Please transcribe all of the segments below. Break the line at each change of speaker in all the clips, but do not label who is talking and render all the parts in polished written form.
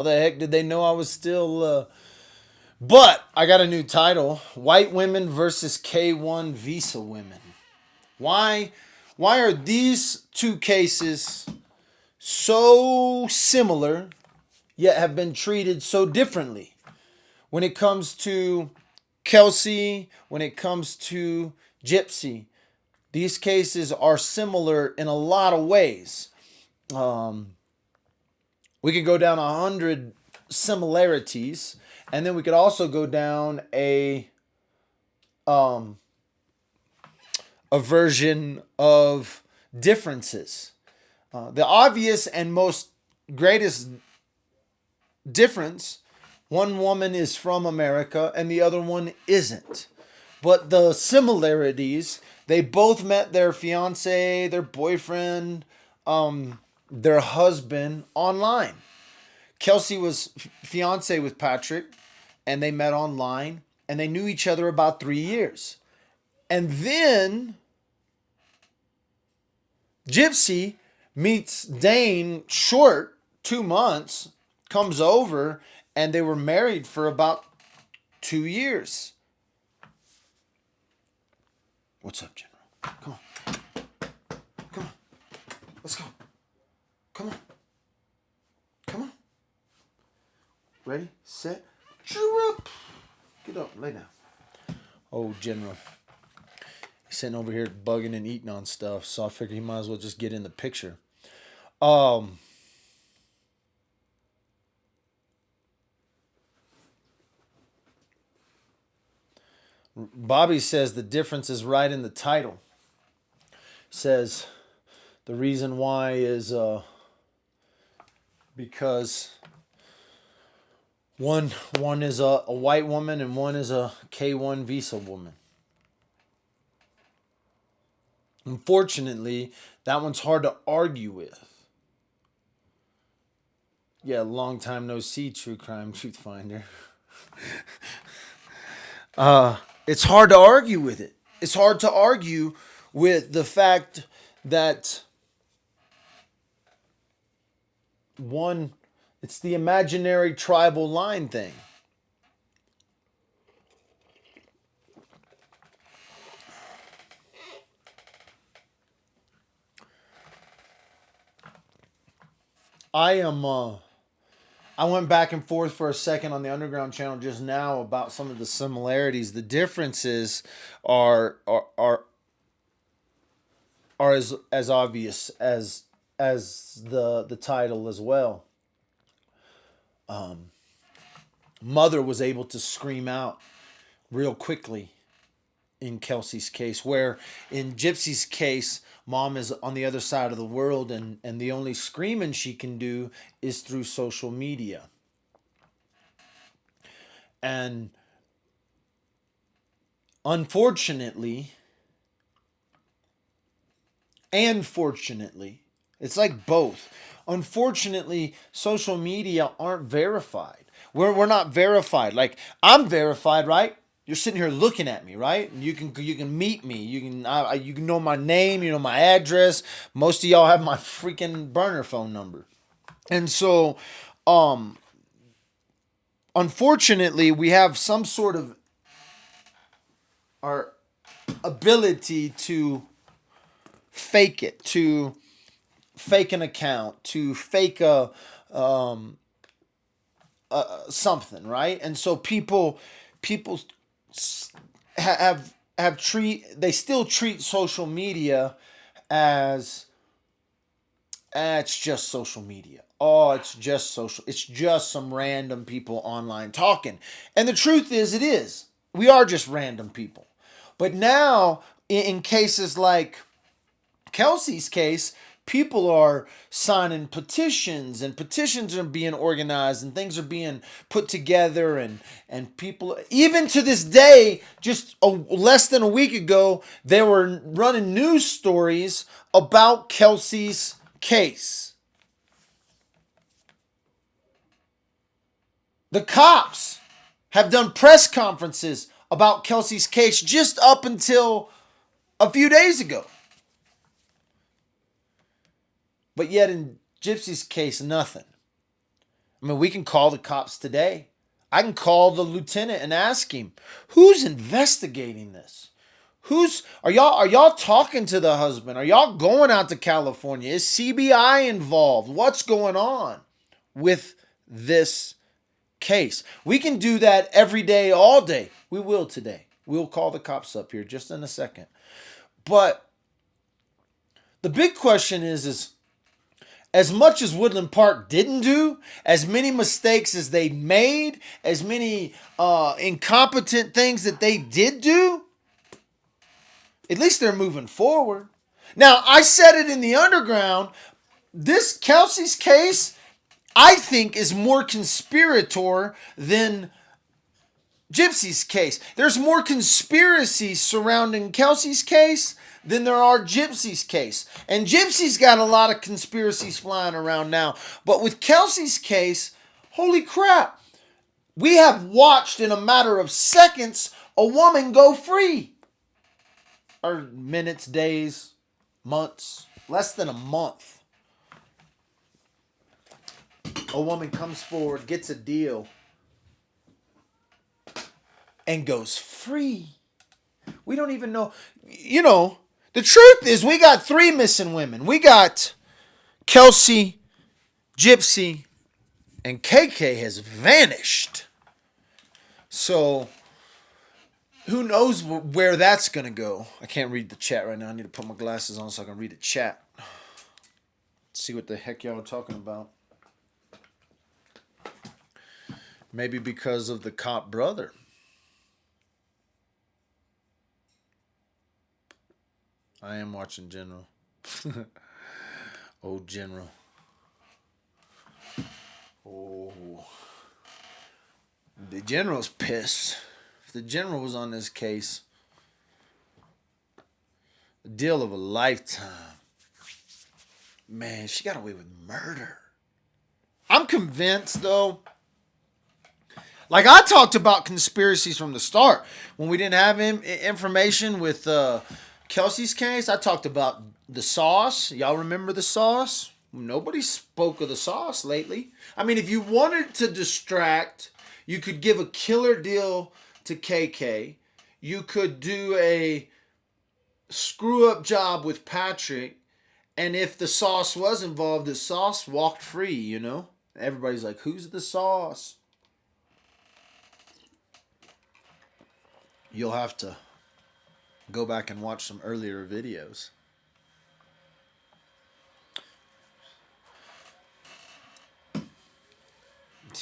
How the heck did they know I was still? But I got a new title: White Women versus K1 Visa Women. Why? Why are these two cases so similar yet have been treated so differently? When it comes to Kelsey, when it comes to Gypsy, these cases are similar in a lot of ways. Um, we could go down 100 similarities, and then we could also go down um, a version of differences. The obvious and most greatest difference, one woman is from America and the other one isn't. But the similarities, they both met their fiance, their boyfriend, their husband online. Kelsey was fiance with Patrick, and they met online, and they knew each other about 3 years. And then Gypsy meets Dane short, 2 months, comes over, and they were married for about 2 years. What's up, General? Come on. Come on. Let's go. Come on. Come on. Ready, set, drop. Get up, lay down. Oh, General. He's sitting over here bugging and eating on stuff, so I figured he might as well just get in the picture. Um, Bobby says the difference is right in the title. Says the reason why is because one is a white woman and one is a K1 visa woman. Unfortunately, that one's hard to argue with. Yeah, long time no see, True Crime Truth Finder. It's hard to argue with it. It's hard to argue with the fact that one, it's the imaginary tribal line thing. I am I went back and forth for a second on the Underground channel just now about some of the similarities. The differences are are are, are as obvious as the title as well. Mother was able to scream out real quickly in Kelsey's case, where in Gypsy's case, mom is on the other side of the world, and the only screaming she can do is through social media. And unfortunately, and fortunately, it's like both. Unfortunately, social media aren't verified. We're not verified. Like I'm verified, right? You're sitting here looking at me, right? You can meet me. You can know my name. You know my address. Most of y'all have my freaking burner phone number. And so, um, unfortunately, we have some sort of our ability to fake it, to fake an account, to fake something, right? And so people have treat they still treat social media as it's just social media. Oh, it's just social. It's just some random people online talking. And the truth is, it is. We are just random people. But now, in cases like Kelsey's case, people are signing petitions, and petitions are being organized, and things are being put together, and people, even to this day, just less than a week ago, they were running news stories about Kelsey's case. The cops have done press conferences about Kelsey's case just up until a few days ago. But yet in Gypsy's case, nothing. I mean, we can call the cops today. I can call the lieutenant and ask him, who's investigating this? Are y'all talking to the husband? Are y'all going out to California? Is CBI involved? What's going on with this case? We can do that every day, all day. We will today. We'll call the cops up here just in a second. But the big question is as much as Woodland Park didn't do, as many mistakes as they made, as many incompetent things that they did do, at least they're moving forward. Now, I said it in the underground. This Kelsey's case, I think, is more conspirator than Gypsy's case. There's more conspiracy surrounding Kelsey's case than there are Gypsy's case. And Gypsy's got a lot of conspiracies flying around now. But with Kelsey's case, holy crap, we have watched in a matter of seconds a woman go free. Or minutes, days, months, less than a month. A woman comes forward, gets a deal, and goes free. We don't even know. You know, the truth is we got 3 missing women. We got Kelsey, Gypsy, and KK has vanished. So, who knows where that's going to go. I can't read the chat right now. I need to put my glasses on so I can read the chat. See what the heck y'all are talking about. Maybe because of the cop brother. I am watching General. Oh, General. Oh. The General's pissed. If the General was on this case, a deal of a lifetime. Man, she got away with murder. I'm convinced, though. Like I talked about conspiracies from the start. When we didn't have information with Kelsey's case, I talked about the sauce. Y'all remember the sauce? Nobody spoke of the sauce lately. I mean, if you wanted to distract, you could give a killer deal to KK. You could do a screw-up job with Patrick. And if the sauce was involved, the sauce walked free, you know? Everybody's like, who's the sauce? You'll have to go back and watch some earlier videos.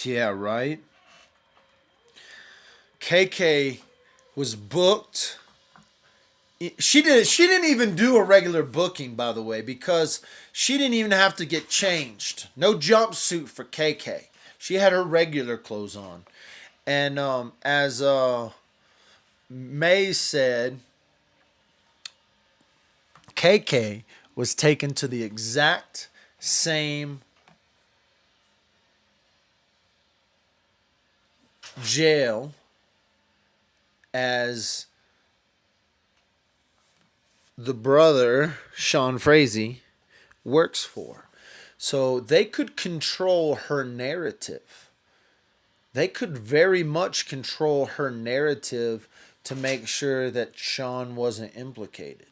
Yeah, right? KK was booked. She didn't even do a regular booking, by the way, because she didn't even have to get changed. No jumpsuit for KK. She had her regular clothes on. And as May said, KK was taken to the exact same jail as the brother, Sean Frazee, works for. So they could control her narrative. They could very much control her narrative to make sure that Sean wasn't implicated.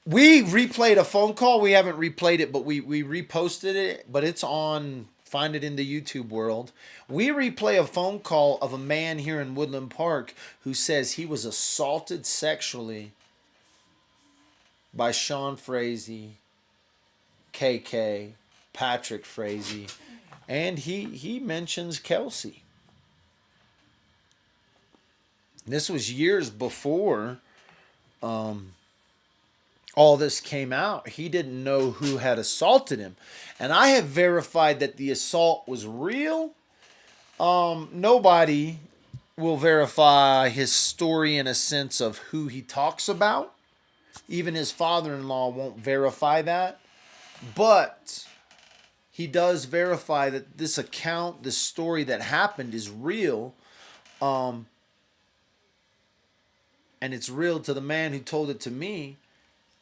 We replayed a phone call. We haven't replayed it, but we reposted it. But it's on, find it in the YouTube world. We replay a phone call of a man here in Woodland Park who says he was assaulted sexually by Sean Frazee, KK, Patrick Frazee, and he mentions Kelsey. This was years before all this came out. He didn't know who had assaulted him. And I have verified that the assault was real. Nobody will verify his story in a sense of who he talks about. Even his father-in-law won't verify that. But he does verify that this account, this story that happened is real. And it's real to the man who told it to me.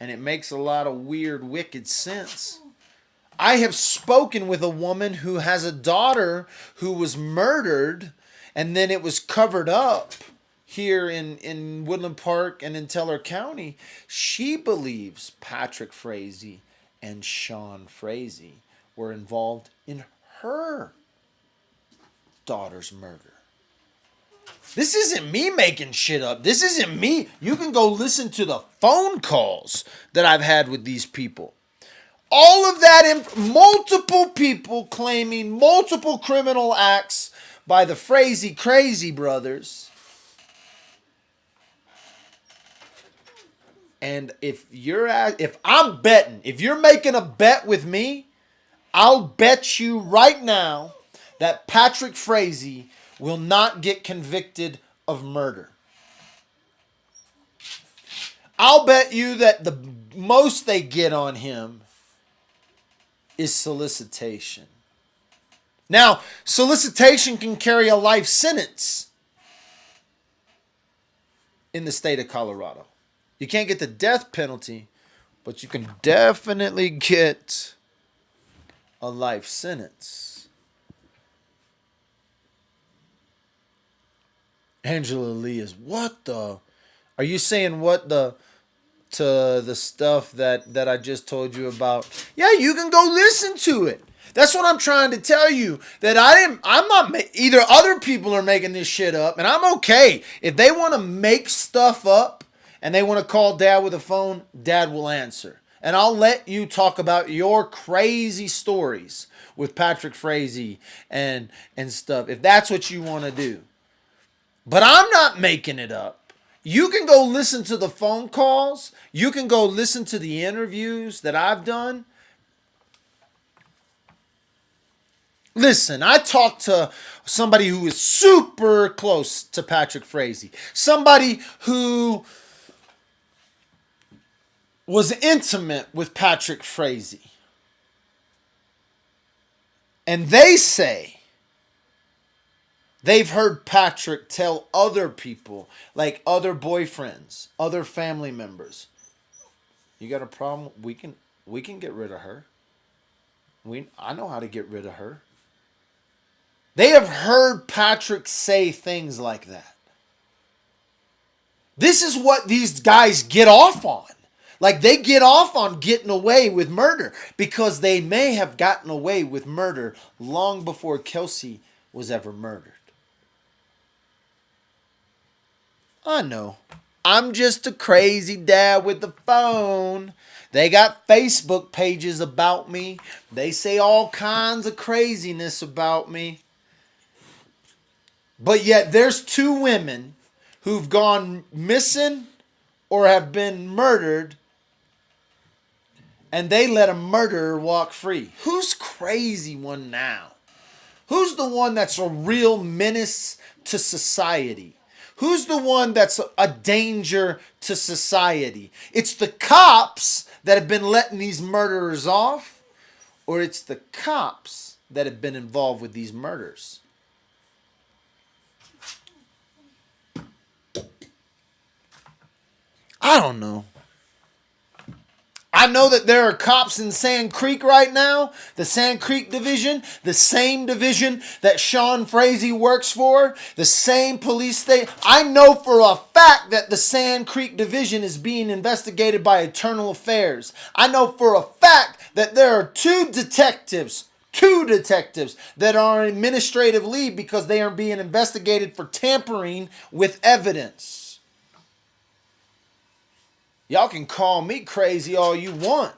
And it makes a lot of weird, wicked sense. I have spoken with a woman who has a daughter who was murdered, and then it was covered up here in Woodland Park and in Teller County. She believes Patrick Frazee and Sean Frazee were involved in her daughter's murder. This isn't me making shit up. This isn't me. You can go listen to the phone calls that I've had with these people. All of that, multiple people claiming multiple criminal acts by the Frazee Crazy brothers. And if I'm betting, if you're making a bet with me, I'll bet you right now that Patrick Frazee will not get convicted of murder. I'll bet you that the most they get on him is solicitation. Now, solicitation can carry a life sentence in the state of Colorado. You can't get the death penalty, but you can definitely get a life sentence. Angela Lee is what the? Are you saying what the? To the stuff that I just told you about? Yeah, you can go listen to it. That's what I'm trying to tell you. That I'm not. Either other people are making this shit up, and I'm okay if they want to make stuff up and they want to call Dad with a phone. Dad will answer, and I'll let you talk about your crazy stories with Patrick Frazee and stuff if that's what you want to do. But I'm not making it up. You can go listen to the phone calls. You can go listen to the interviews that I've done. Listen, I talked to somebody who is super close to Patrick Frazee. Somebody who was intimate with Patrick Frazee. And they say they've heard Patrick tell other people, like other boyfriends, other family members, you got a problem? We can get rid of her. I know how to get rid of her. They have heard Patrick say things like that. This is what these guys get off on. Like they get off on getting away with murder because they may have gotten away with murder long before Kelsey was ever murdered. I know. I'm just a crazy dad with the phone. They got Facebook pages about me. They say all kinds of craziness about me. But yet there's two women who've gone missing or have been murdered, and they let a murderer walk free. Who's crazy one now? Who's the one that's a real menace to society? Who's the one that's a danger to society? It's the cops that have been letting these murderers off, or it's the cops that have been involved with these murders? I don't know. I know that there are cops in Sand Creek right now, the Sand Creek division, the same division that Sean Frazee works for, the same police station. I know for a fact that the Sand Creek division is being investigated by Internal Affairs. I know for a fact that there are two detectives that are on administrative leave because they are being investigated for tampering with evidence. Y'all can call me crazy all you want.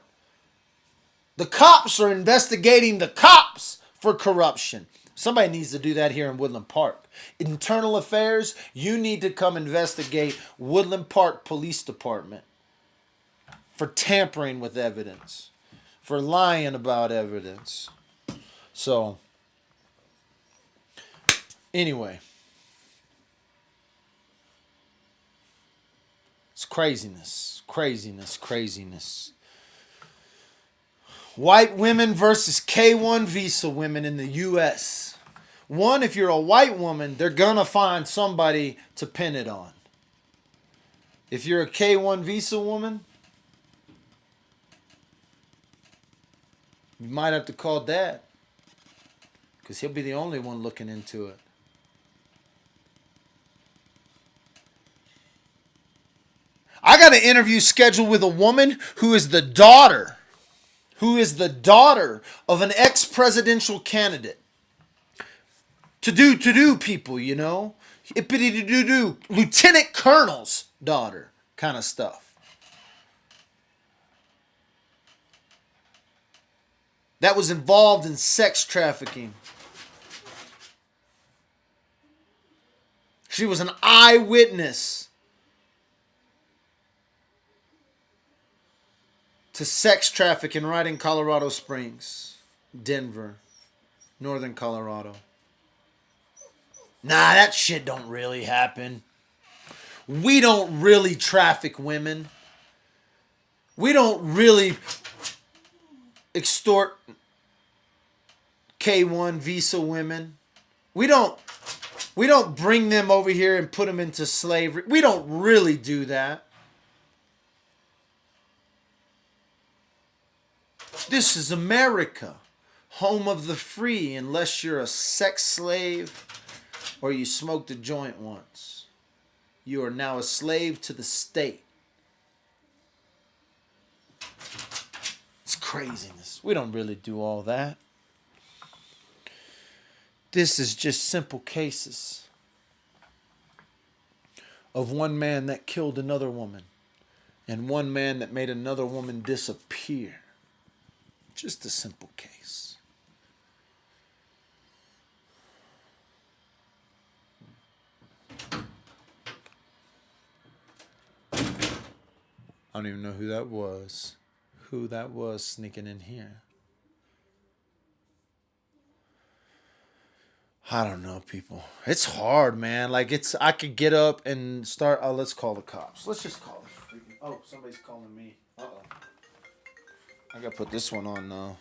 The cops are investigating the cops for corruption. Somebody needs to do that here in Woodland Park. Internal Affairs, you need to come investigate Woodland Park Police Department for tampering with evidence, for lying about evidence. So, anyway. It's craziness. White women versus K-1 visa women in the U.S. One, if you're a white woman, they're going to find somebody to pin it on. If you're a K-1 visa woman, You might have to call Dad, because he'll be the only one looking into it. I got an interview scheduled with a woman who is the daughter of an ex-presidential candidate. To do people, you know, ippity to do lieutenant colonel's daughter, kind of stuff. That was involved in sex trafficking. She was an eyewitness to sex trafficking right in Colorado Springs, Denver, northern Colorado. Nah, that shit don't really happen. We don't really traffic women. We don't really extort K1 visa women. We don't bring them over here and put them into slavery. We don't really do that. This is America, home of the free, unless you're a sex slave or you smoked a joint once. You are now a slave to the state. It's craziness. We don't really do all that. This is just simple cases of one man that killed another woman and one man that made another woman disappear. Just a simple case. I don't even know who that was. Who that was sneaking in here. I don't know, people. It's hard, man. Like, I could get up and start. Oh, let's call the cops. Let's just call them. Oh, somebody's calling me. Uh-oh. I gotta put this one on now.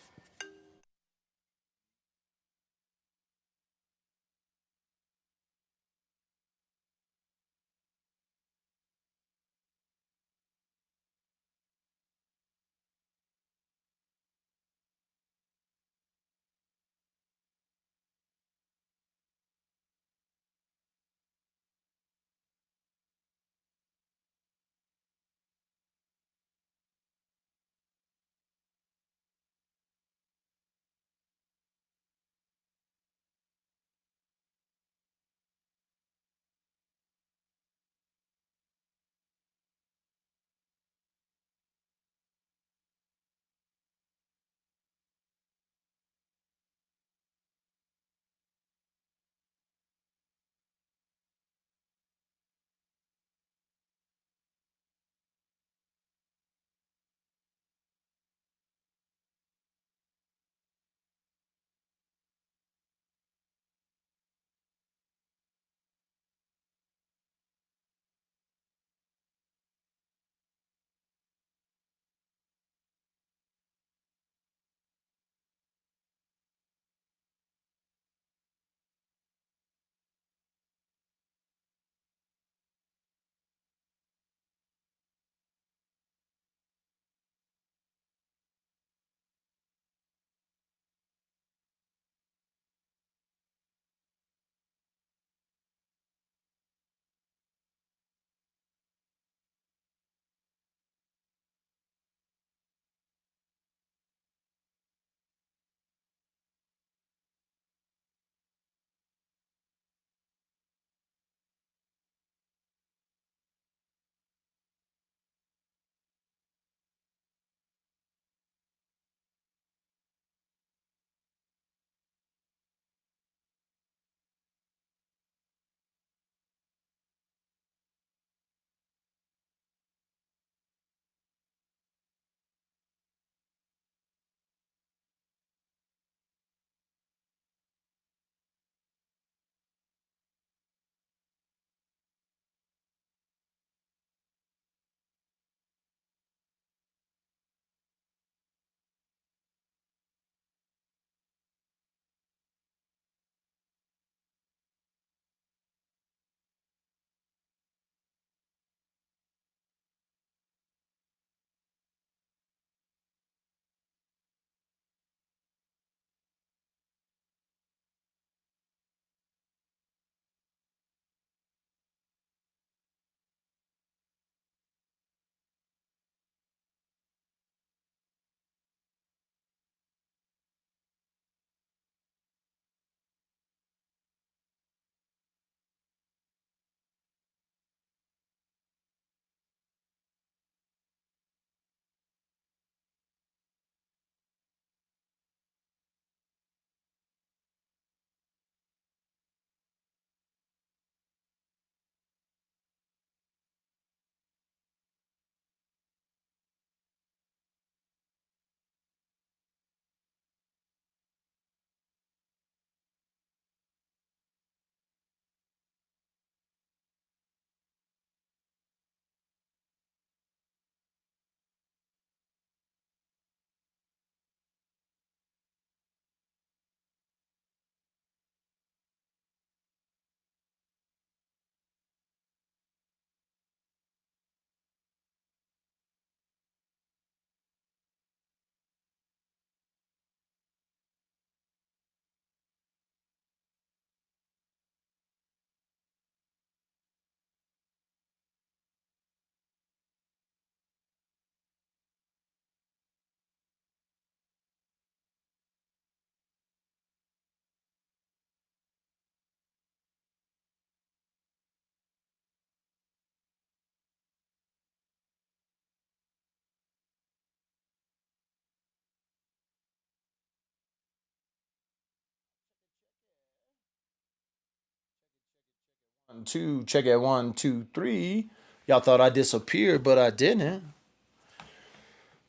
Two, check it. 1, 2, 3. Y'all thought I disappeared, but I didn't.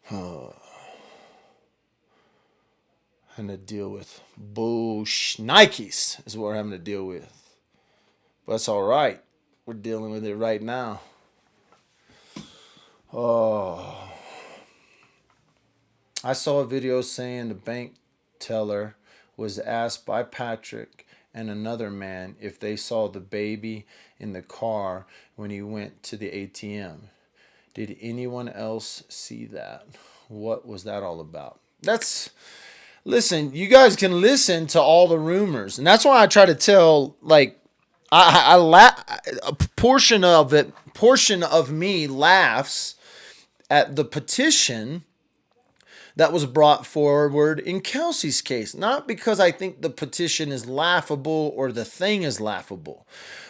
Having to deal with bullsh Nikes is what we're having to deal with. But that's all right. We're dealing with it right now. Oh, I saw a video saying the bank teller was asked by Patrick and another man if they saw the baby in the car when he went to the ATM. Did anyone else see that? What was that all about? Listen, you guys can listen to all the rumors. And that's why I try to tell, like, a portion of me laughs at the petition that was brought forward in Kelsey's case. Not because I think the petition is laughable or the thing is laughable,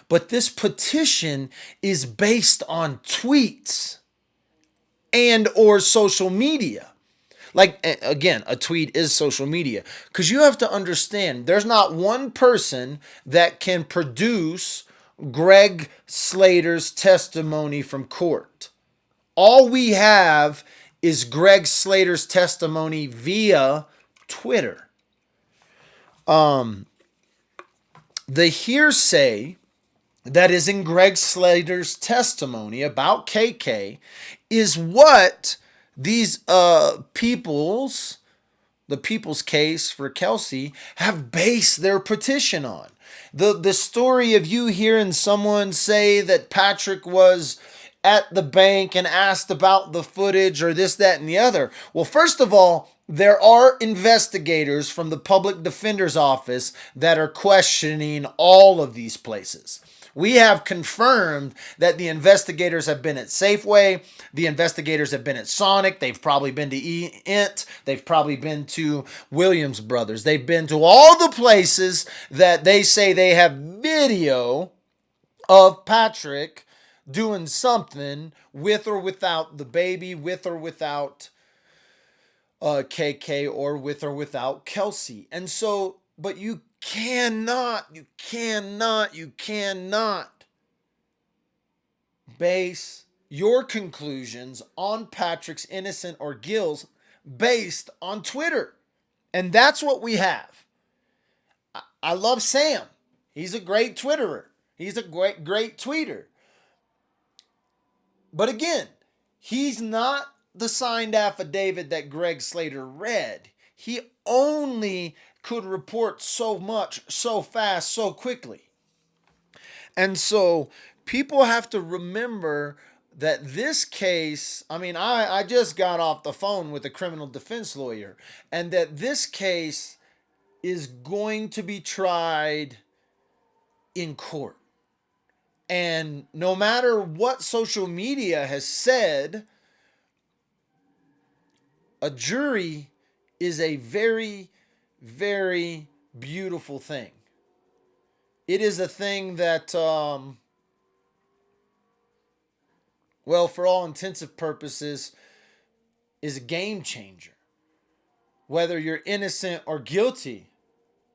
but this petition is based on tweets and or social media. Like, again, a tweet is social media. Because you have to understand, there's not one person that can produce Greg Slater's testimony from court. All we have is Greg Slater's testimony via Twitter. The hearsay that is in Greg Slater's testimony about KK is what these the people's case for Kelsey have based their petition on. The story of you hearing someone say that Patrick was at the bank and asked about the footage or this, that, and the other. Well, first of all, there are investigators from the public defender's office that are questioning all of these places. We have confirmed that the investigators have been at Safeway. The investigators have been at Sonic. They've probably been to ENT. They've probably been to Williams Brothers. They've been to all the places that they say they have video of Patrick doing something with or without the baby, with or without KK, or with or without Kelsey. And so, but you cannot base your conclusions on Patrick's innocent or guilt based on Twitter. And that's what we have. I love Sam. He's a great Twitterer. He's a great tweeter. But again, he's not the signed affidavit that Greg Slater read. He only could report so much, so fast, so quickly. And so people have to remember that this case, I just got off the phone with a criminal defense lawyer, and that this case is going to be tried in court. And no matter what social media has said, a jury is a very, very beautiful thing. It is a thing that, for all intensive purposes, is a game changer. Whether you're innocent or guilty,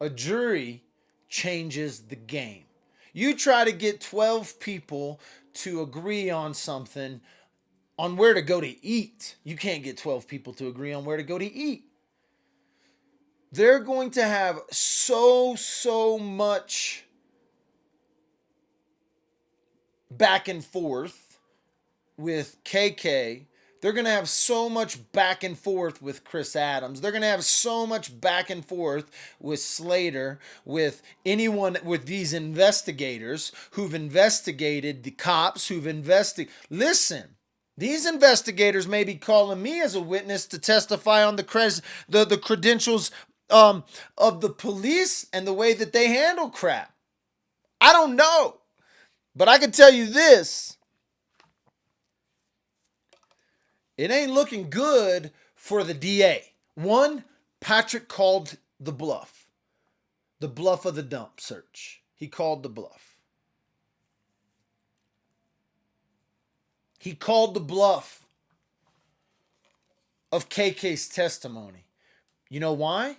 a jury changes the game. You try to get 12 people to agree on something, on where to go to eat. You can't get 12 people to agree on where to go to eat. They're going to have so much back and forth with KK. They're going to have so much back and forth with Chris Adams. They're going to have so much back and forth with Slater, with anyone, with these investigators who've investigated, the cops who've investigated. Listen, these investigators may be calling me as a witness to testify on the credentials of the police and the way that they handle crap. I don't know. But I can tell you this. It ain't looking good for the DA. One, Patrick called the bluff. The bluff of the dump search. He called the bluff. He called the bluff of KK's testimony. You know why?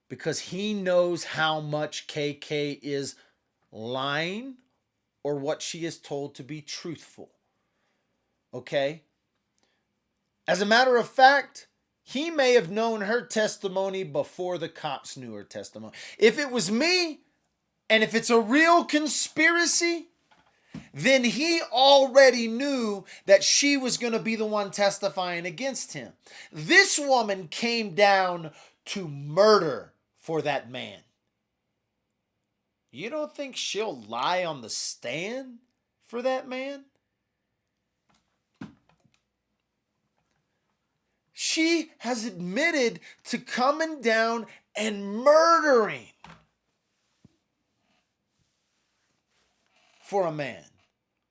Because he knows how much KK is lying or what she is told to be truthful. Okay? As a matter of fact, he may have known her testimony before the cops knew her testimony. If it was me, and if it's a real conspiracy, then he already knew that she was going to be the one testifying against him. This woman came down to murder for that man. You don't think she'll lie on the stand for that man? She has admitted to coming down and murdering for a man.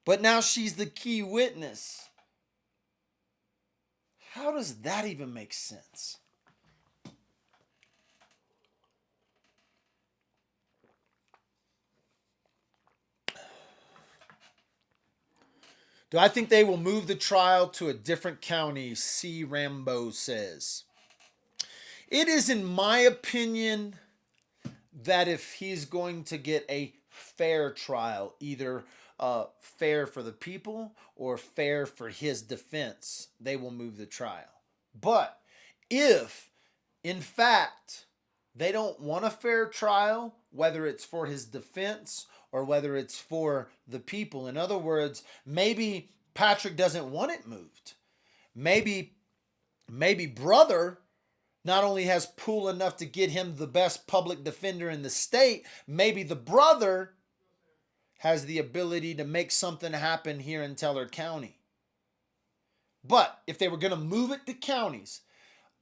But now she's the key witness. How does that even make sense? Do I think they will move the trial to a different county? C. Rambo says. It is, in my opinion, that if he's going to get a fair trial, either fair for the people or fair for his defense, they will move the trial. But if, in fact, they don't want a fair trial, whether it's for his defense or whether it's for the people. In other words, maybe Patrick doesn't want it moved. Maybe brother not only has pull enough to get him the best public defender in the state, maybe the brother has the ability to make something happen here in Teller County. But if they were going to move it to counties,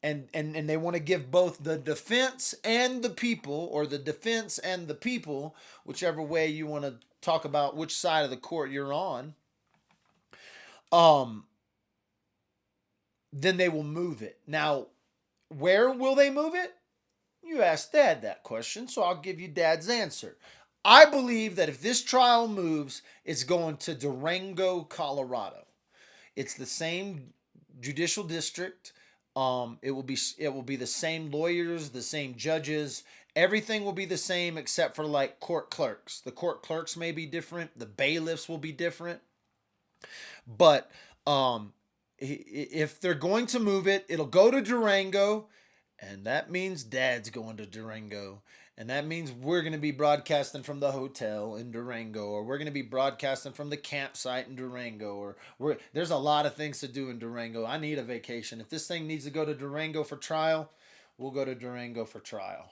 and they want to give both the defense and the people, or the defense and the people, whichever way you want to talk about which side of the court you're on, then they will move it. Now, where will they move it? You asked Dad that question, so I'll give you Dad's answer. I believe that if this trial moves, it's going to Durango, Colorado. It's the same judicial district. It will be the same lawyers, the same judges. Everything will be the same except for like court clerks. The court clerks may be different. The bailiffs will be different. But if they're going to move it, it'll go to Durango, and that means Dad's going to Durango. And that means we're going to be broadcasting from the hotel in Durango, or we're going to be broadcasting from the campsite in Durango, or there's a lot of things to do in Durango. I need a vacation. If this thing needs to go to Durango for trial, we'll go to Durango for trial.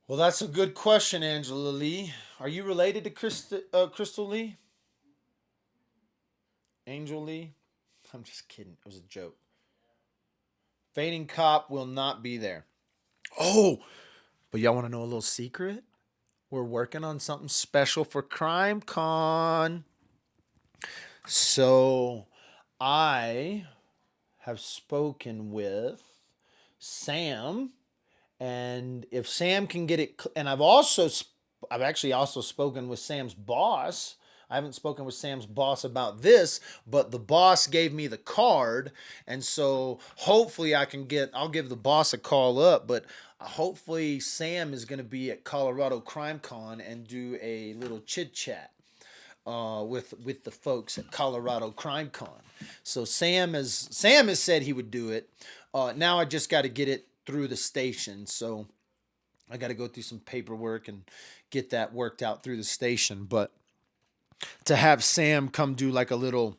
Well, that's a good question, Angela Lee. Are you related to Crystal Lee? Angel Lee? I'm just kidding. It was a joke. Fading Cop will not be there. Oh, but y'all want to know a little secret? We're working on something special for Crime Con. So I have spoken with Sam, and if Sam can get it, and I've actually also spoken with Sam's boss. I haven't spoken with Sam's boss about this, but the boss gave me the card, and so hopefully I'll give the boss a call up, but hopefully Sam is going to be at Colorado Crime Con and do a little chit chat with the folks at Colorado Crime Con. So Sam has said he would do it. Now I just got to get it through the station, so I got to go through some paperwork and get that worked out through the station. But to have Sam come do like a little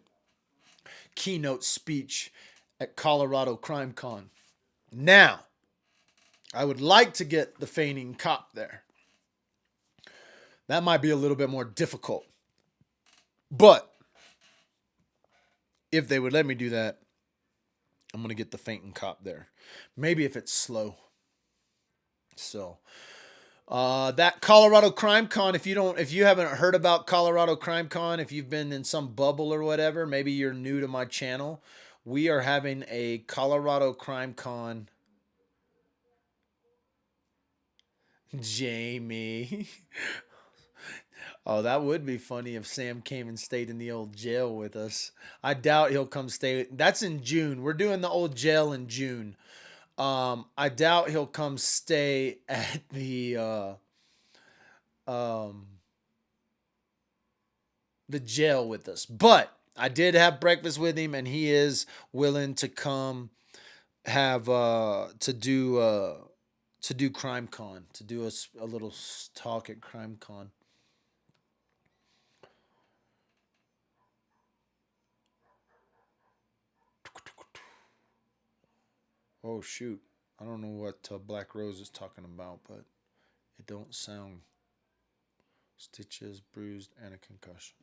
keynote speech at Colorado Crime Con. Now, I would like to get the feigning cop there. That might be a little bit more difficult. But if they would let me do that, I'm going to get the fainting cop there. Maybe if it's slow. So, that Colorado Crime Con, if you haven't heard about Colorado Crime Con, if you've been in some bubble or whatever, maybe you're new to my channel, we are having a Colorado Crime Con. Jamie. Oh, that would be funny if Sam came and stayed in the old jail with us. I doubt he'll come stay. That's in June. We're doing the old jail in June. I doubt he'll come stay at um, the jail with us. But I did have breakfast with him, and he is willing to come have to do Crime Con, to do a little talk at Crime Con. Oh shoot, I don't know what Black Rose is talking about, but it don't sound stitches, bruised, and a concussion.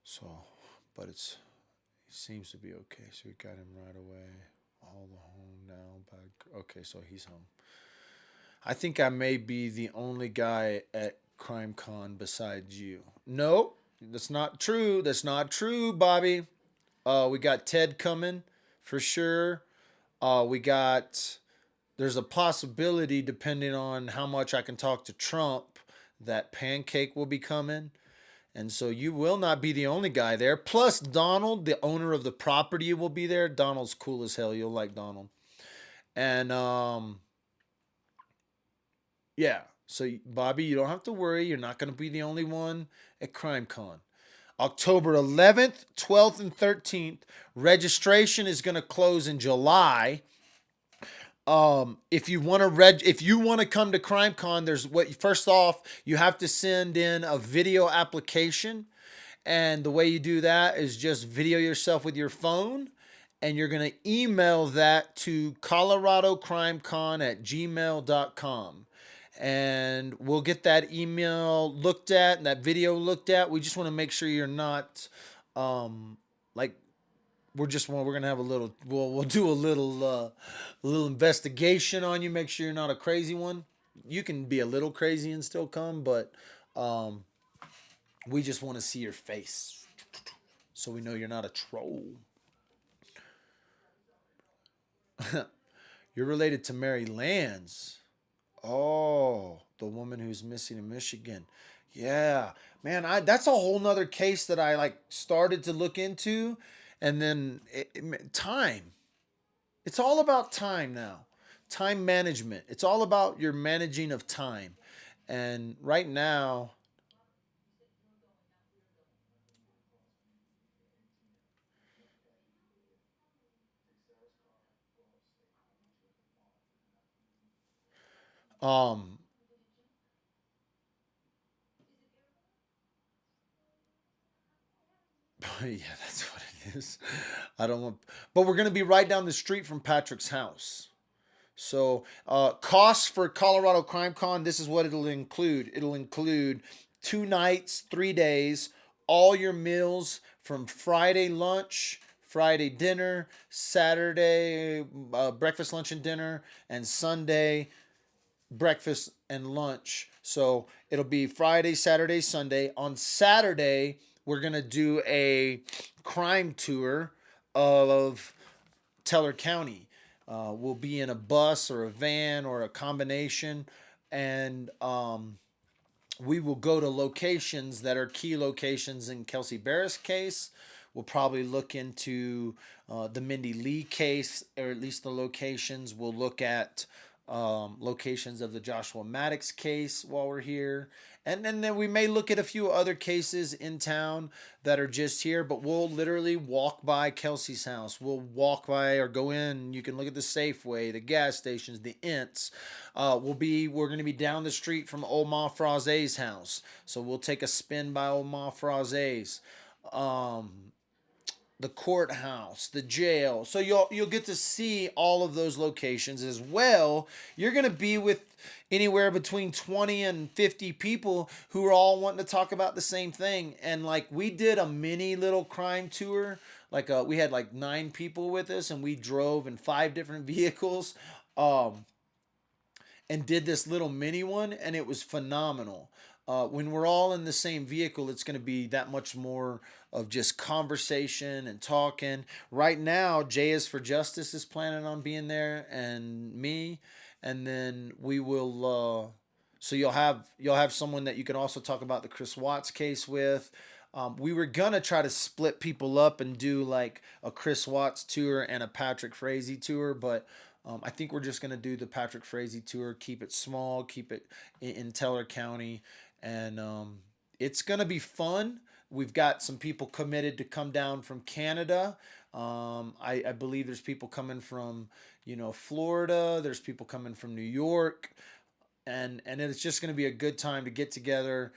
So, but it seems to be okay. So we got him right away. All the home now. Back. Okay, so he's home. I think I may be the only guy at Crime Con besides you. No, that's not true. That's not true, Bobby. We got Ted coming for sure. We got. There's a possibility, depending on how much I can talk to Trump, that Pancake will be coming. And so you will not be the only guy there. Plus, Donald, the owner of the property, will be there. Donald's cool as hell. You'll like Donald. And yeah. So, Bobby, you don't have to worry. You're not going to be the only one at CrimeCon. October 11th, 12th, and 13th. Registration is going to close in July. If you want to if you want to come to CrimeCon, there's what first off, you have to send in a video application. And the way you do that is just video yourself with your phone, and you're going to email that to coloradocrimecon@gmail.com. And we'll get that email looked at and that video looked at. We just want to make sure you're not like we're gonna have a little we'll do a little investigation on you, make sure you're not a crazy one. You can be a little crazy and still come, but um we just want to see your face so we know you're not a troll. You're related to Mary Lands. Oh, the woman who's missing in Michigan. Yeah, man, I that's a whole nother case that I like started to look into, and then time. It's all about time now. Time management. It's all about your managing of time. And right now, um, yeah, that's what it is. I don't want, but we're gonna be right down the street from Patrick's house. So, costs for Colorado Crime Con. This is what it'll include. It'll include 2 nights, 3 days, all your meals from Friday lunch, Friday dinner, Saturday breakfast, lunch, and dinner, and Sunday breakfast and lunch. So it'll be Friday, Saturday, Sunday. On Saturday, we're gonna do a crime tour of Teller County. We'll be in a bus or a van or a combination, and we will go to locations that are key locations in Kelsey Barris case. We'll probably look into the Mindy Lee case, or at least the locations. We'll look at locations of the Joshua Maddox case while we're here. And then we may look at a few other cases in town that are just here, but we'll literally walk by Kelsey's house. We'll walk by or go in. You can look at the Safeway, the gas stations, the Ints. We're going to be down the street from Omar Fraze's house, so we'll take a spin by Omar Fraze's. Um, the courthouse, the jail. So you'll get to see all of those locations as well. You're going to be with anywhere between 20 and 50 people who are all wanting to talk about the same thing. And like we did a mini little crime tour. Like we had like 9 people with us, and we drove in 5 different vehicles. Um, and did this little mini one, and it was phenomenal. When we're all in the same vehicle, it's going to be that much more of just conversation and talking. Right now, Jay is for Justice is planning on being there, and me, and then we will. So you'll have someone that you can also talk about the Chris Watts case with. We were gonna try to split people up and do like a Chris Watts tour and a Patrick Frazee tour, but I think we're just gonna do the Patrick Frazee tour. Keep it small, keep it in Teller County, and it's gonna be fun. We've got some people committed to come down from Canada. I believe there's people coming from Florida. There's people coming from New York, and it's just going to be a good time to get together.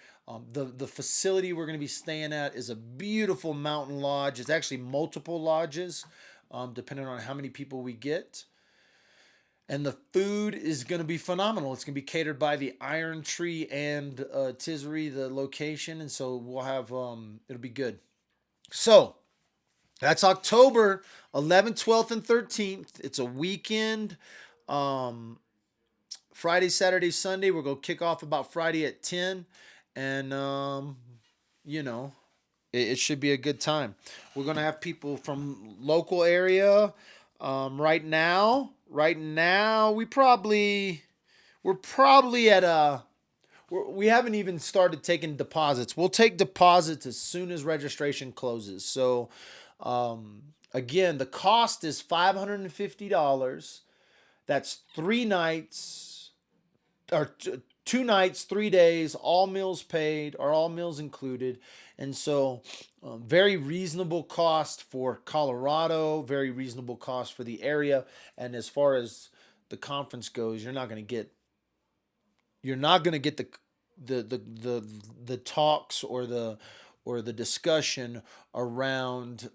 The facility we're going to be staying at is a beautiful mountain lodge. It's actually multiple lodges, depending on how many people we get. And the food is going to be phenomenal. It's going to be catered by the Iron Tree and Tisserie, the location, and so we'll have it'll be good. So that's October 11th, 12th, and 13th. It's a weekend. Um, Friday, Saturday, Sunday. We're going to kick off about Friday at 10. And, you know, it should be a good time. We're going to have people from local area. Right now, we're probably at we haven't even started taking deposits. We'll take deposits as soon as registration closes. So, again, the cost is $550. That's 3 nights or 2 nights, 3 days, all meals paid or all meals included. And so, very reasonable cost for Colorado, very reasonable cost for the area. And as far as the conference goes, you're not going to get the talks or the discussion around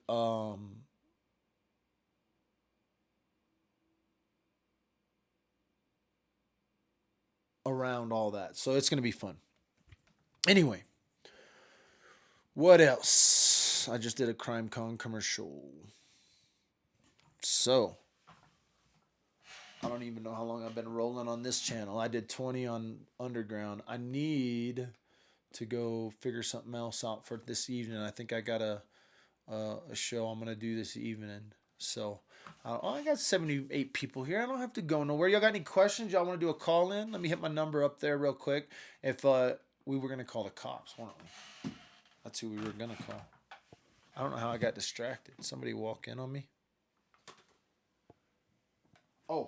around all that. So it's going to be fun. Anyway, what else? I just did a Crime Con commercial. So, I don't even know how long I've been rolling on this channel. I did 20 on Underground. I need to go figure something else out for this evening. I think I got a show I'm going to do this evening. So, I got 78 people here. I don't have to go nowhere. Y'all got any questions? Y'all want to do a call in? Let me hit my number up there real quick. If we were going to call the cops, weren't we? That's who we were going to call. I don't know how I got distracted. Somebody walk in on me. Oh,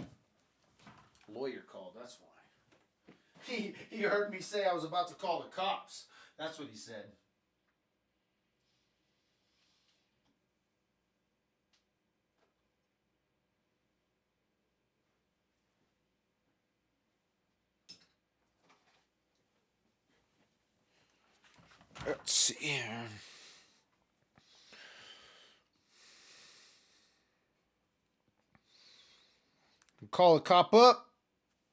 lawyer called. That's why. He heard me say I was about to call the cops. That's what he said. Let's see here. Call a cop up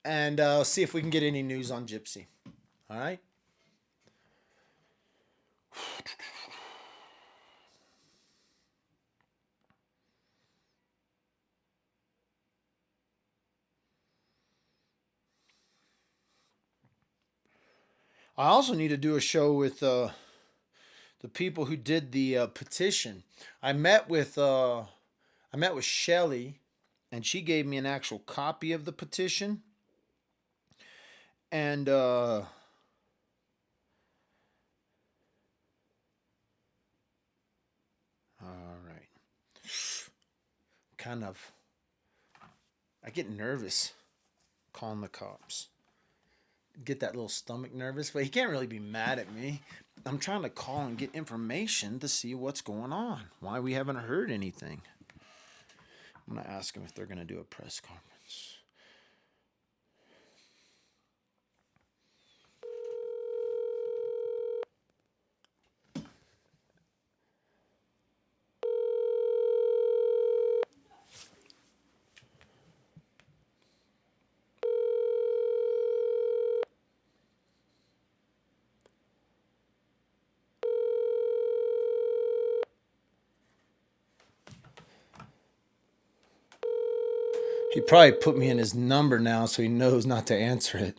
and see if we can get any news on Gypsy. All right. I also need to do a show with the people who did the petition. I met with Shelly, and she gave me an actual copy of the petition. And all right, kind of. I get nervous calling the cops. Get that little stomach nervous, but he can't really be mad at me. I'm trying to call and get information to see what's going on. Why we haven't heard anything. I'm gonna ask him if they're gonna do a press conference. He probably put me in his number now so he knows not to answer it.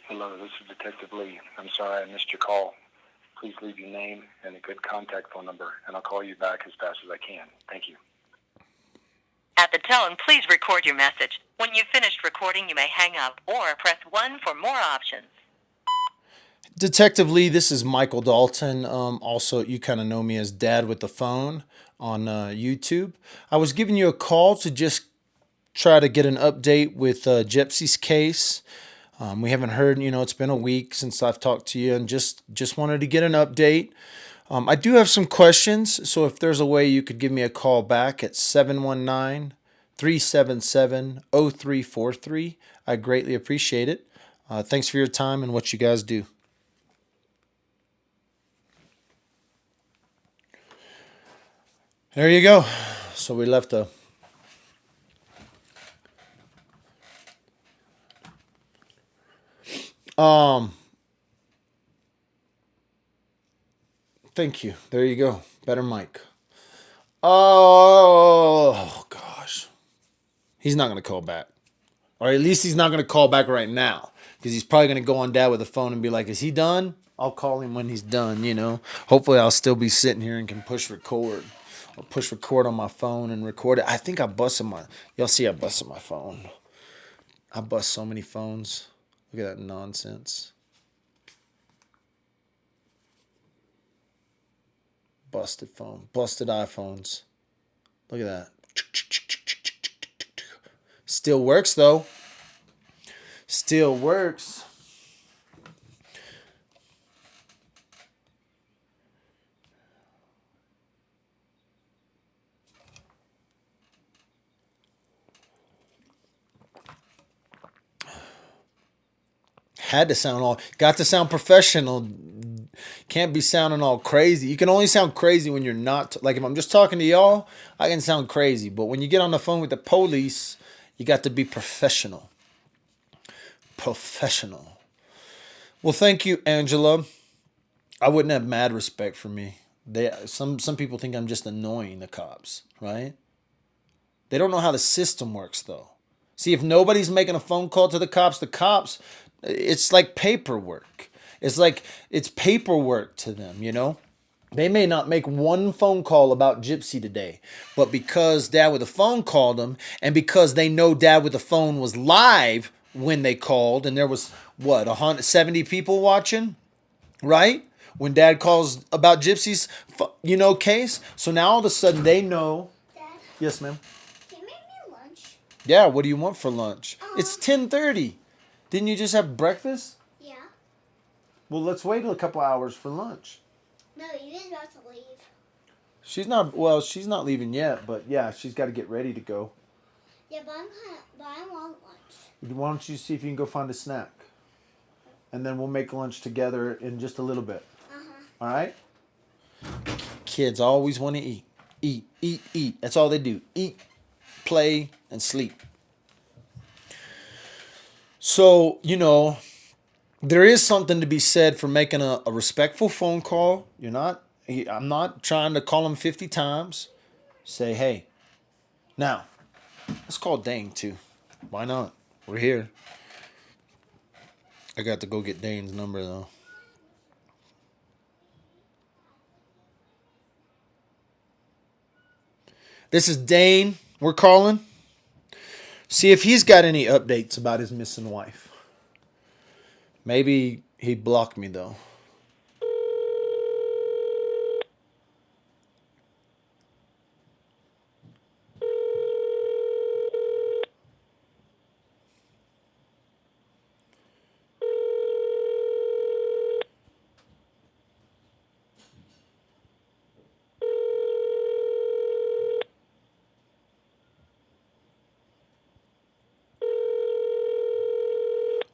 Hello, this is Detective Lee. I'm sorry I missed your call. Please leave your name and a good contact phone number, and I'll call you back as fast as I can. Thank you.
At the tone, please record your message. When you've finished recording, you may hang up or press 1 for more options.
Detective Lee, this is Michael Dalton. Also, you kind of know me as Dad with the Phone on YouTube. I was giving you a call to just try to get an update with Gypsy's case. We haven't heard, it's been a week since I've talked to you, and just wanted to get an update. I do have some questions, so if there's a way you could give me a call back at 719-377-0343, I greatly appreciate it. Thanks for your time and what you guys do. There you go. So we left a thank you. There you go. Better mic. Oh gosh. He's not gonna call back. Or at least he's not gonna call back right now. Because he's probably gonna go on Dad with the phone and be like, is he done? I'll call him when he's done. Hopefully I'll still be sitting here and can push record. Or push record on my phone and record it. I think I busted y'all see I busted my phone. I bust so many phones. Look at that nonsense. Busted phone. Busted iPhones. Look at that. Still works though. Still works. Got to sound professional. Can't be sounding all crazy. You can only sound crazy when you're not, like if I'm just talking to y'all, I can sound crazy. But when you get on the phone with the police, you got to be professional. Professional. Well, thank you, Angela. I wouldn't have mad respect for me. Some people think I'm just annoying the cops, right? They don't know how the system works though. See, if nobody's making a phone call to the cops, it's like paperwork. It's paperwork to them. They may not make one phone call about Gypsy today, but because Dad with the Phone called them, and because they know Dad with the Phone was live when they called, and there was, 170 people watching, right? When Dad calls about Gypsy's, case. So now all of a sudden they know.
Dad?
Yes, ma'am.
Can you make me lunch?
Yeah, what do you want for lunch? It's 10:30. Didn't you just have breakfast?
Yeah.
Well, let's wait a couple hours for lunch.
No, you guys about to leave.
She's not leaving yet, but yeah, she's got to get ready to go.
Yeah, but I want lunch.
Why don't you see if you can go find a snack? And then we'll make lunch together in just a little bit. All right? Kids always want to eat. Eat, eat, eat. That's all they do. Eat, play, and sleep. So, there is something to be said for making a respectful phone call. I'm not trying to call him 50 times. Say, hey. Now, let's call Dane too. Why not? We're here. I got to go get Dane's number though. This is Dane. We're calling. See if he's got any updates about his missing wife. Maybe he blocked me though.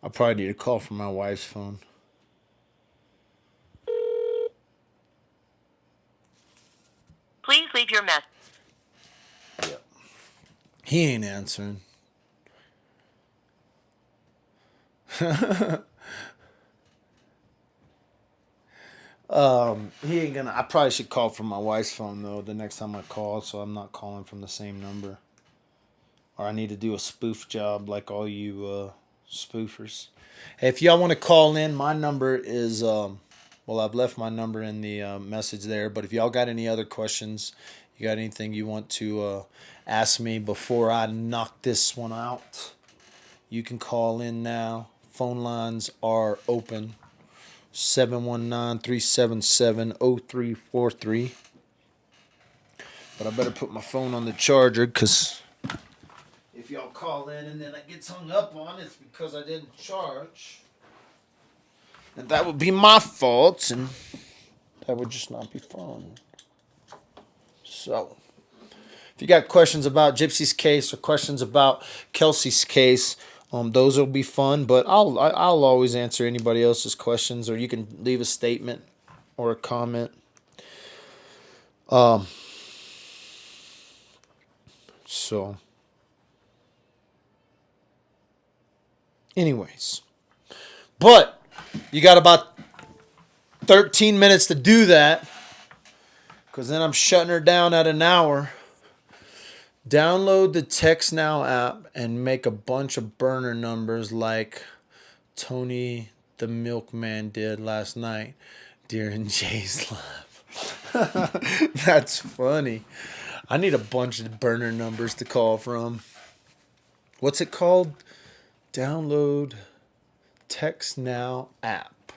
I probably need a call from my wife's phone.
Please leave your message.
Yep. He ain't answering. He ain't gonna. I probably should call from my wife's phone though the next time I call, so I'm not calling from the same number. Or I need to do a spoof job like all you spoofers. Hey, if y'all want to call in, my number is I've left my number in the message there. But if y'all got any other questions, You got anything you want to ask me before I knock this one out? You can call in now. Phone lines are open. 719-377-0343. But I better put my phone on the charger, because if y'all call in and then it gets hung up on, it's because I didn't charge. And that would be my fault, and that would just not be fun. So, if you got questions about Gypsy's case or questions about Kelsey's case, those will be fun. But I'll always answer anybody else's questions, or you can leave a statement or a comment. So, anyways, but you got about 13 minutes to do that, because then I'm shutting her down at an hour. Download the Text Now app and make a bunch of burner numbers like Tony the Milkman did last night during Jay's live. That's funny. I need a bunch of burner numbers to call from. What's it called? Download Text Now app.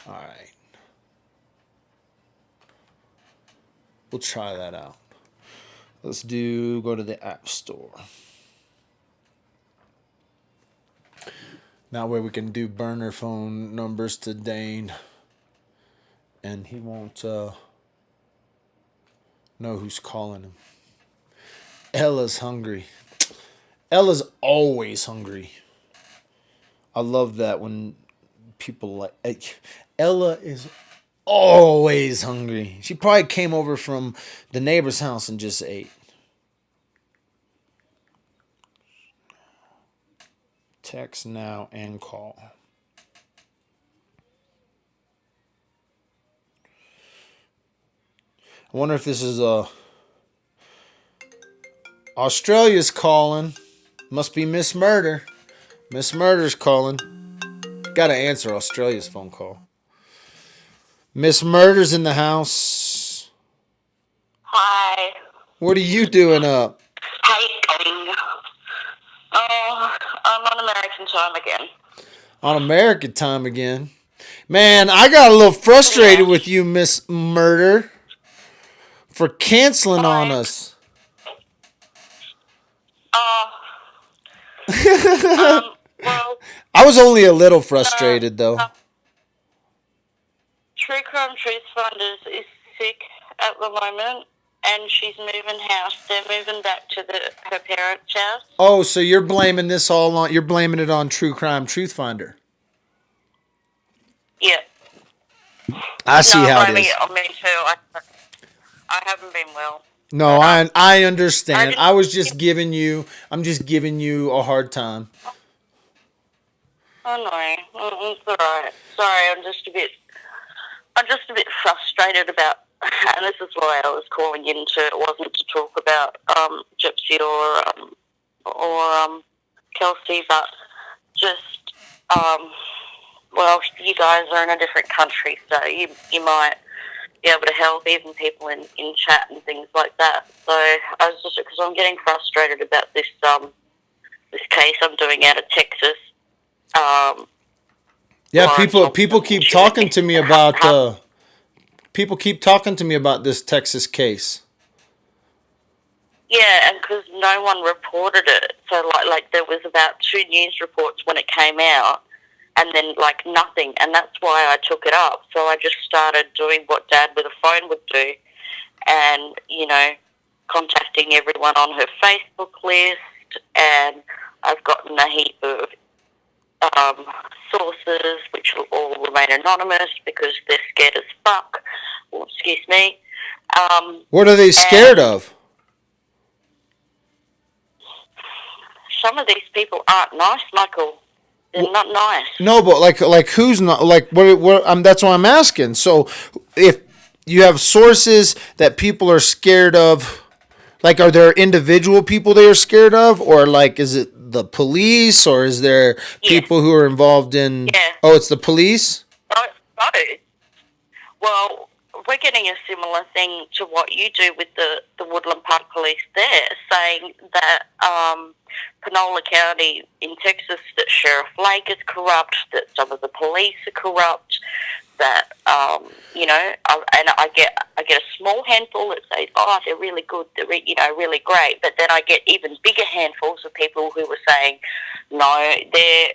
All right. We'll try that out. Let's go to the App Store. That way we can do burner phone numbers to Dane. And he won't know who's calling him. Ella's hungry. Ella's always hungry. I love that when people Ella is always hungry. She probably came over from the neighbor's house and just ate. Text now and call. I wonder if this is Australia's calling. Must be Miss Murder. Miss Murder's calling. Gotta answer Australia's phone call. Miss Murder's in the house.
Hi.
What are you doing up?
How you going? Oh, I'm on American time again.
On American time again? Man, I got a little frustrated with you, Miss Murder, for canceling on us.
Well,
I was only a little frustrated, though.
True Crime Truth Finders is sick at the moment, and she's moving house. They're moving back to her parents' house.
Oh, so you're blaming this all on? You're blaming it on True Crime Truth Finder?
Yeah.
I see how it is.
It on me too. I haven't been well.
No, I understand. I'm just giving you a hard time.
Oh no, it's alright. Sorry, I'm just a bit frustrated about, and this is why I was calling in. It wasn't to talk about Gypsy or Kelsey, but just well, you guys are in a different country, so you might be able to help even people in chat and things like that. So I was just, because I'm getting frustrated about this case I'm doing out of Texas.
Yeah, people keep talking to me about this Texas case.
Yeah, and because no one reported it, so like there was about 2 news reports when it came out, and then nothing, and that's why I took it up. So I just started doing what Dad with a phone would do, and contacting everyone on her Facebook list, and I've gotten a heap of sources which will all remain anonymous because they're scared as fuck. Well, excuse me.
What are they scared of?
Some of these people aren't nice, Michael. They're not nice.
No, but like who's not, what that's what I'm asking. So if you have sources that people are scared of, are there individual people they are scared of, or is it the police, or is there people who are involved in?
Yeah.
Oh, it's the police.
No. Well, we're getting a similar thing to what you do with the Woodland Park Police there, saying that Panola County in Texas, that Sheriff Lake is corrupt, that some of the police are corrupt, that and I get a small handful that say, oh, they're really good, they're really great, but then I get even bigger handfuls of people who are saying, no, they're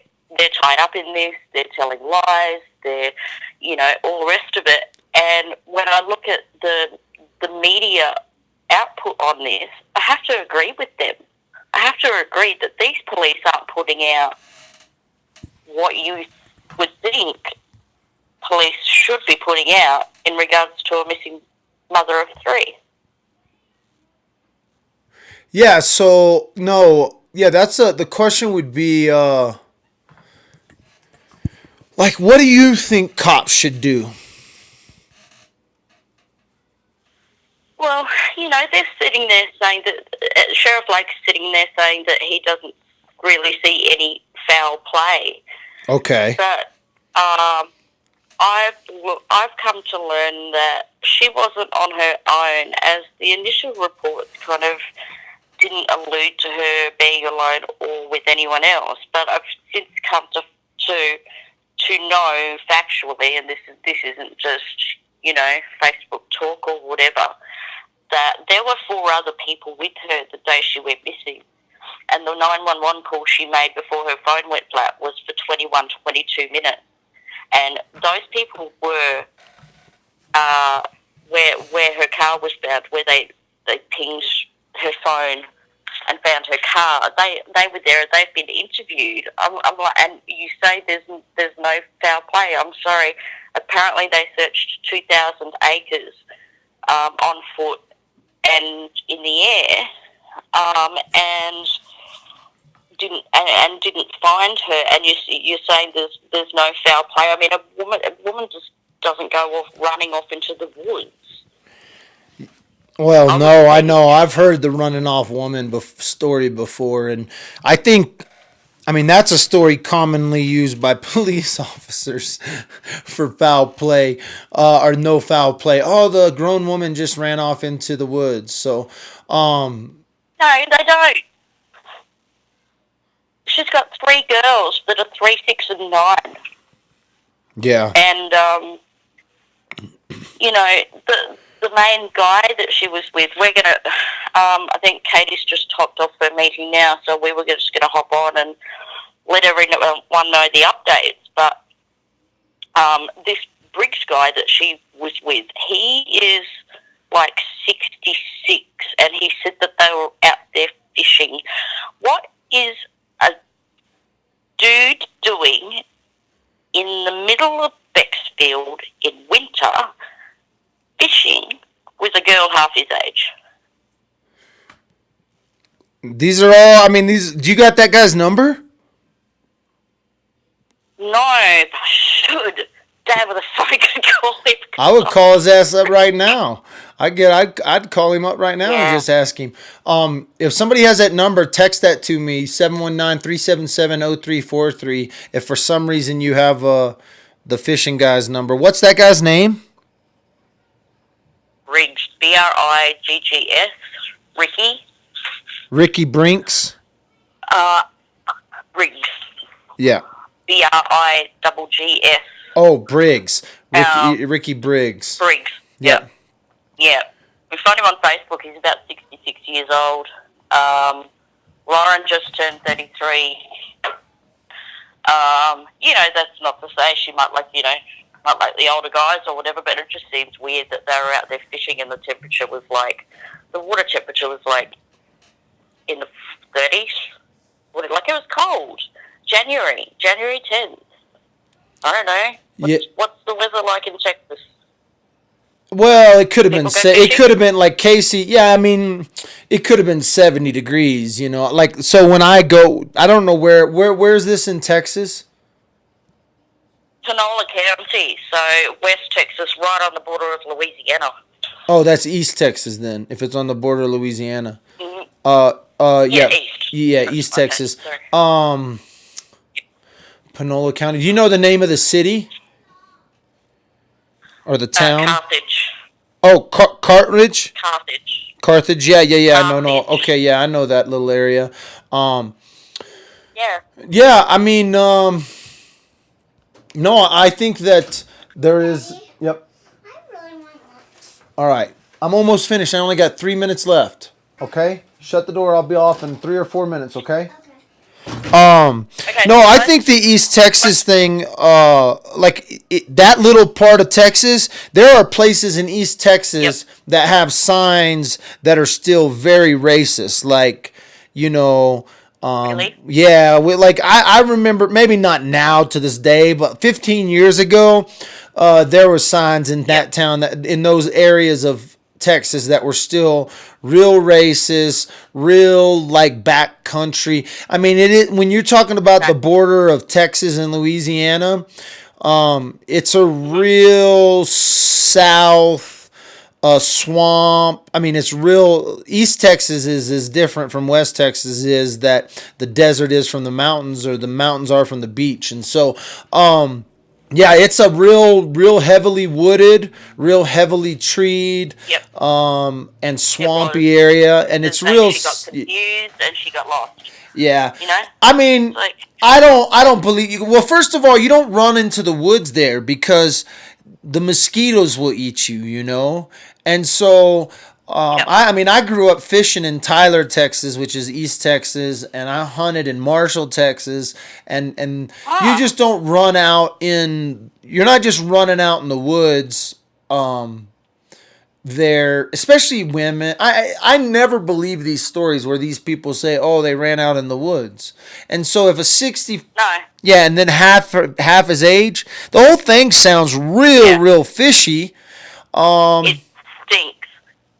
tied up in this, they're telling lies, they're all the rest of it. And when I look at the media output on this, I have to agree with them. I have to agree that these police aren't putting out what you would think police should be putting out in regards to a missing mother of three.
Yeah, so no, yeah, that's the question would be like, what do you think cops should do?
Well, they're sitting there saying that Sheriff Lake's sitting there saying that he doesn't really see any foul play.
Okay.
But I've come to learn that she wasn't on her own, as the initial reports kind of didn't allude to her being alone or with anyone else. But I've since come to know factually, and this isn't just Facebook talk or whatever, that there were 4 other people with her the day she went missing. And the 911 call she made before her phone went flat was for 22 minutes. And those people were where her car was found, where they pinged her phone and found her car. They were there. They've been interviewed. I'm like, and you say there's no foul play. I'm sorry. Apparently they searched 2,000 acres on foot and in the air, and didn't find her. And you're saying there's no foul play. I mean, a woman just doesn't go off running off into the woods.
Well, no, I know. I've heard the running off woman story before, and I think, that's a story commonly used by police officers for foul play or no foul play. Oh, the grown woman just ran off into the woods. So,
no, they don't. She's got 3 girls that are 3, 6, and 9.
Yeah.
And the main guy that she was with, we're going to, I think Katie's just topped off her meeting now, so we were just going to hop on and let everyone know the updates. But this Briggs guy that she was with, he is like 66, and he said that they were out there fishing. What is a dude doing in the middle of Bexfield in winter fishing with a girl half his age?
These are all, do you got that guy's number?
No, I should. Damn, if I could call him.
I would call his ass up right now. I'd call him up right now and just ask him. If somebody has that number, text that to me, 719-377-0343. If for some reason you have the fishing guy's number. What's that guy's name?
Briggs, Briggs, Ricky.
Ricky Brinks?
Briggs.
Yeah.
Briggs.
Oh, Briggs. Ricky Briggs.
Briggs.
Yeah.
Yeah. We found him on Facebook. He's about 66 years old. Lauren just turned 33. That's not to say she might like the older guys or whatever, but it just seems weird that they were out there fishing and the water temperature was like in the 30s. It was cold. January 10th. I don't know. What's the weather like in Texas?
Well, it could have been. It could have been like Casey. Yeah, it could have been 70 degrees. So when I go, I don't know where is this in Texas?
Panola County, so West Texas, right on the border of Louisiana.
Oh, that's East Texas then. If it's on the border of Louisiana.
Mm-hmm.
East. Yeah, East Texas.
Sorry.
Panola County. Do you know the name of the city? Or the town?
Carthage.
Oh, Carthage.
Carthage.
Carthage. Yeah, yeah, yeah. No, no.
Carthage.
Okay, yeah, I know that little area. Um,
Yeah.
yeah, I mean, no, I think that there is. Yep.
I really want lunch.
All right, I'm almost finished. I only got 3 minutes left. Okay, shut the door. I'll be off in 3 or 4 minutes. Okay.
Okay.
Okay.
No, I
what-
think the East Texas thing, that little part of Texas, there are places in East Texas that have signs that are still very racist. Like, you know,
Really?
yeah, I remember, maybe not now to this day, but 15 years ago, there were signs in that town, that in those areas of Texas, that were still real racist, real like back country. I mean, it is, when you're talking about the border of Texas and Louisiana, it's a real south swamp. I mean, it's real. East Texas is different from West Texas. Is that the desert is from the mountains, or the mountains are from the beach, and so yeah, it's a real heavily wooded, real heavily treed,
Yep.
and swampy area, and it's
And
real.
She got confused and she got lost.
Yeah.
You know?
I mean,
Like,
I don't believe you. Well, first of all, you don't run into the woods there because the mosquitoes will eat you, you know? And so, I mean, I grew up fishing in Tyler, Texas, which is East Texas, and I hunted in Marshall, Texas, and you just don't run out in, you're not just running out in the woods, there, especially women. I never believe these stories where these people say, oh, they ran out in the woods. And so if a 60,
no.
yeah, and then half his age, the whole thing sounds real fishy.
It stinks.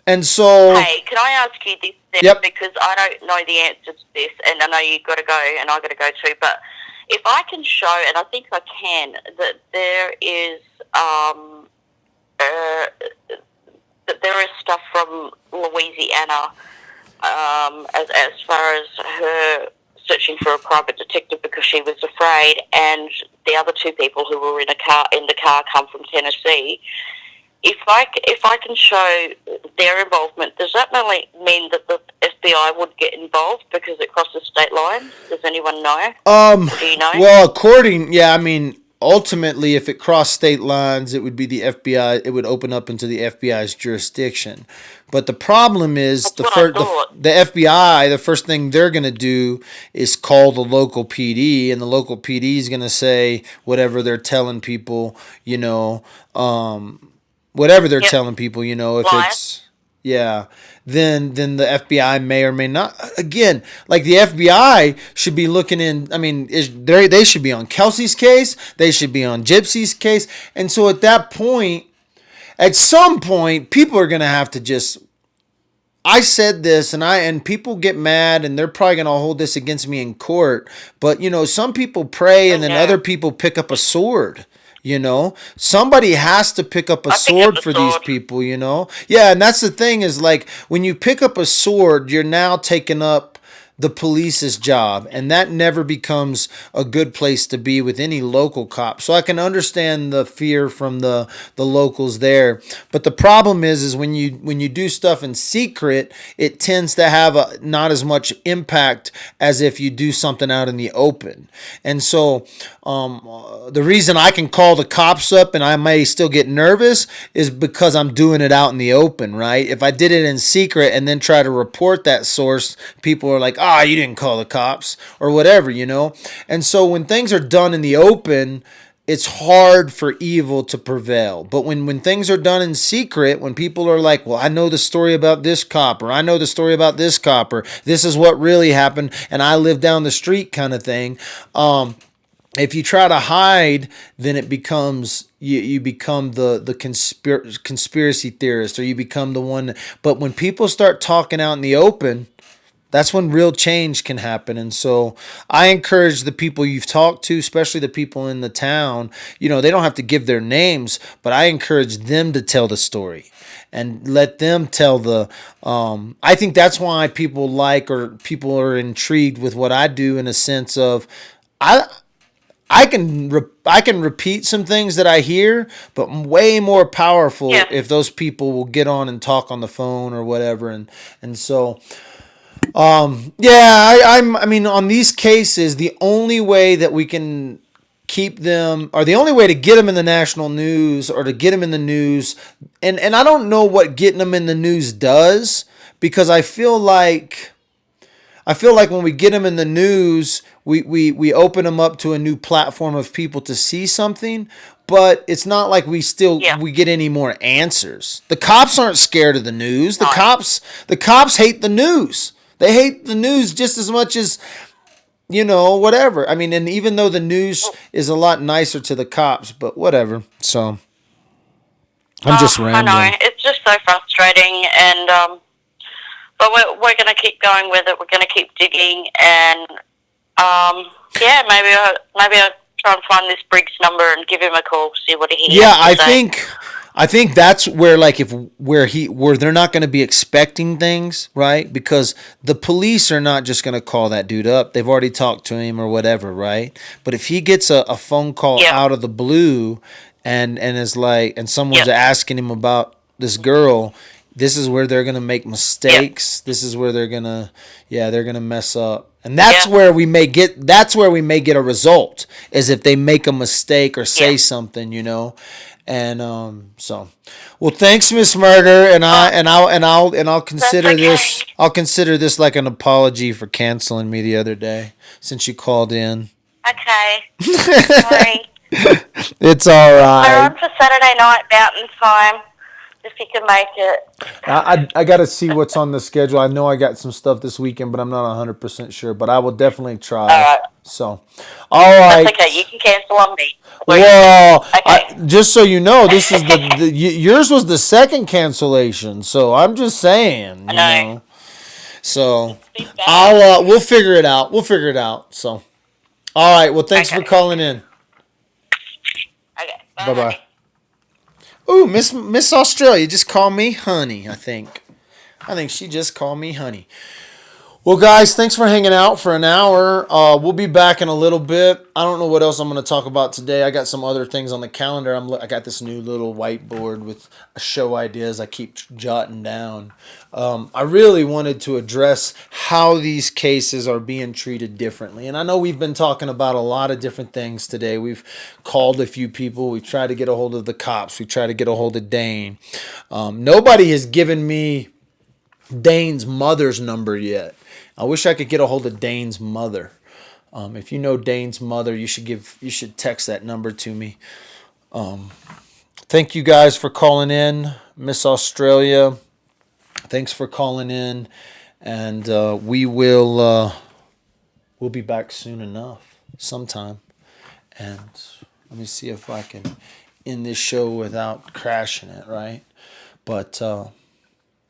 And so,
Hey, can I ask you this then?
Yep.
Because I don't know the answer to this, and I know you've got to go, and I've got to go too, but if I can show, and I think I can, that there is, that there is stuff from Louisiana, as far as her searching for a private detective because she was afraid, and the other two people who were in the car come from Tennessee. If I can show their involvement, does that mean that the FBI would get involved because it crosses state lines? Does anyone know? Do you know?
well, I mean, ultimately, if it crossed state lines, it would be the FBI. It would open up into the FBI's jurisdiction. But the problem is
That's what I thought.
the FBI. The first thing they're going to do is call the local PD, and the local PD is going to say whatever they're telling people. You know, whatever they're telling people. You know, if
Why?
it's then the FBI may or may not. Again, like the FBI should be looking in. I mean, they should be on Kelsey's case. They should be on Gypsy's case. And so at that point, at some point, people are gonna have to just. I said this, and people get mad, and they're probably gonna hold this against me in court. But you know, some people pray, and then
Okay.
other people pick up a sword. You know, somebody has to pick up a
I pick
sword
up a
for these
sword.
people, you know? Yeah, and that's the thing is like when you pick up a sword, you're now taking up the police's job, and that never becomes a good place to be with any local cop. So I can understand the fear from the locals there. But the problem is when you do stuff in secret, it tends to have not as much impact as if you do something out in the open. And so the reason I can call the cops up and I may still get nervous is because I'm doing it out in the open, right? If I did it in secret and then try to report that source, people are like, you didn't call the cops or whatever, you know? And so when things are done in the open, it's hard for evil to prevail. But when things are done in secret, when people are like, well, I know the story about this cop, or I know the story about this cop, or this is what really happened, and I live down the street kind of thing, if you try to hide, then it becomes you become the conspiracy theorist, or you become the one. But when people start talking out in the open, that's when real change can happen. And so I encourage the people you've talked to, especially the people in the town, you know, they don't have to give their names, but I encourage them to tell the story and let them tell I think that's why people are intrigued with what I do, in a sense of, I can repeat some things that I hear, but way more powerful if those people will get on and talk on the phone or whatever. And so, I mean, on these cases, the only way that we can keep them, or the only way to get them in the national news or to get them in the news, and I don't know what getting them in the news does, because I feel like when we get them in the news, we open them up to a new platform of people to see something, but it's not like we get any more answers. The cops aren't scared of the news. The cops hate the news. They hate the news just as much as, whatever. I mean, and even though the news is a lot nicer to the cops, but whatever. So I'm just rambling.
I know, it's just so frustrating, and but we're going to keep going with it. We're going to keep digging, and maybe I'll try and find this Briggs number and give him a call, see what he has to say.
I think that's where, like, where they're not going to be expecting things, right? Because the police are not just going to call that dude up. They've already talked to him or whatever, right? But if he gets a phone call out of the blue and is like, and someone's asking him about this girl, this is where they're going to make mistakes. This is where they're going to mess up. And that's where we may get a result, is if they make a mistake or say something, And well, thanks, Miss Murder, and I'll consider this. I'll consider this like an apology for canceling me the other day, since you called in.
Okay. Sorry.
It's all right.
We're on for Saturday night Mountain Time, if you can make it.
I got to see what's on the schedule. I know I got some stuff this weekend, but I'm not 100% sure. But I will definitely try. All
right.
So, all right.
That's okay. You can cancel on me.
Well,
okay.
Just so you know, this is yours was the second cancellation. So I'm just saying, you know. So we'll figure it out. So, all right. Well, thanks for calling in.
Okay.
Bye. Ooh, Miss Australia just called me honey, I think she just called me honey. Well, guys, thanks for hanging out for an hour. We'll be back in a little bit. I don't know what else I'm going to talk about today. I got some other things on the calendar. I got this new little whiteboard with show ideas I keep jotting down. I really wanted to address how these cases are being treated differently. And I know we've been talking about a lot of different things today. We've called a few people. We tried to get a hold of the cops. We tried to get a hold of Dane. Nobody has given me Dane's mother's number yet. I wish I could get a hold of Dane's mother. If you know Dane's mother, you should text that number to me. Thank you guys for calling in, Miss Australia. Thanks for calling in, and we'll be back soon enough, sometime. And let me see if I can end this show without crashing it, right? But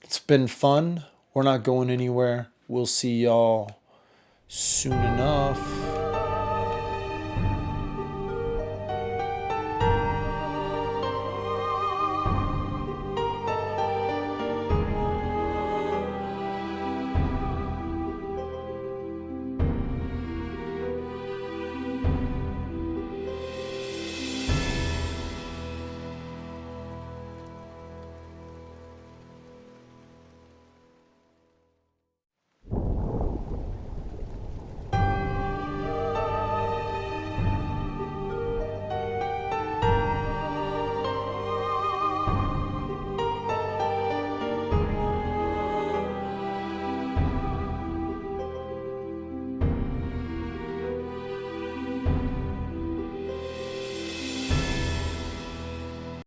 it's been fun. We're not going anywhere. We'll see y'all soon enough.